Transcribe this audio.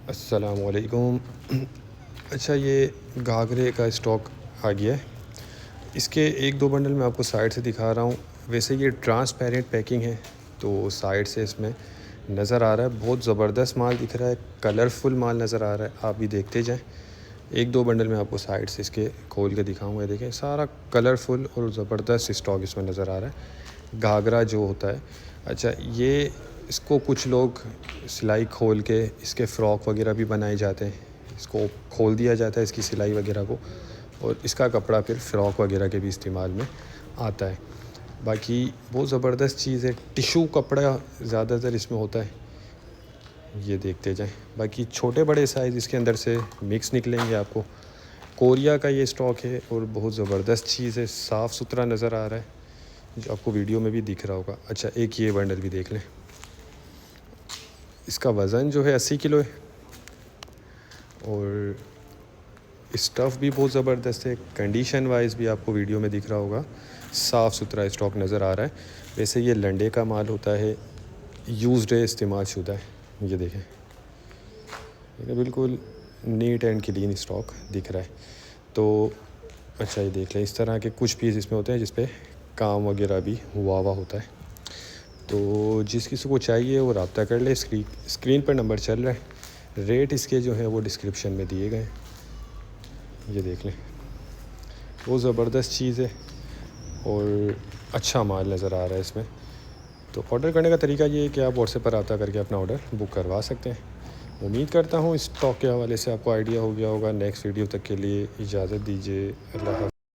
अस्सलामुअलैकुम। अच्छा, ये घाघरे का स्टॉक आ गया है। इसके एक दो बंडल मैं आपको साइड से दिखा रहा हूँ। वैसे ये ट्रांसपेरेंट पैकिंग है, तो साइड से इसमें नज़र आ रहा है। बहुत ज़बरदस्त माल दिख रहा है, कलरफुल माल नज़र आ रहा है। आप भी देखते जाएं। एक दो बंडल मैं आपको साइड से इसके खोल के दिखाऊंगा। देखें, सारा कलरफुल और ज़बरदस्त स्टॉक इसमें नज़र आ रहा है। घाघरा जो होता है, अच्छा, ये इसको कुछ लोग सिलाई खोल के इसके फ़्रॉक वगैरह भी बनाए जाते हैं। इसको खोल दिया जाता है, इसकी सिलाई वगैरह को, और इसका कपड़ा फिर फ़्रॉक वगैरह के भी इस्तेमाल में आता है। बाकी बहुत ज़बरदस्त चीज़ है। टिशू कपड़ा ज़्यादातर इसमें होता है, ये देखते जाएं। बाकी छोटे बड़े साइज़ इसके अंदर से मिक्स निकलेंगे आपको। कोरिया का ये स्टॉक है और बहुत ज़बरदस्त चीज़ है, साफ़ सुथरा नज़र आ रहा है, जो आपको वीडियो में भी दिख रहा होगा। अच्छा, एक ये बंडल भी देख लें। इसका वज़न जो है 80 किलो है और स्टफ़ भी बहुत ज़बरदस्त है। कंडीशन वाइज भी आपको वीडियो में दिख रहा होगा, साफ़ सुथरा स्टॉक नज़र आ रहा है। वैसे ये लंडे का माल होता है, यूज्ड है, इस्तेमाल शुदा है। ये देखें, ये बिल्कुल नीट एंड क्लीन स्टॉक दिख रहा है। तो अच्छा, ये देख लें, इस तरह के कुछ पीस इसमें होते हैं जिस पे काम वगैरह भी हुआ होता है। तो जिस किसी को चाहिए वो रब्ता कर ले। स्क्रीन पर नंबर चल रहा है। रेट इसके जो हैं वो डिस्क्रिप्शन में दिए गए हैं, ये देख लें। वो ज़बरदस्त चीज़ है और अच्छा माल नज़र आ रहा है इसमें। तो ऑर्डर करने का तरीका ये है कि आप व्हाट्सएप पर रब्ता करके अपना ऑर्डर बुक करवा सकते हैं। उम्मीद करता हूँ इस स्टॉक के हवाले से आपको आइडिया हो गया होगा। नेक्स्ट वीडियो तक के लिए इजाज़त दीजिए। अल्लाह हाफ़िज़।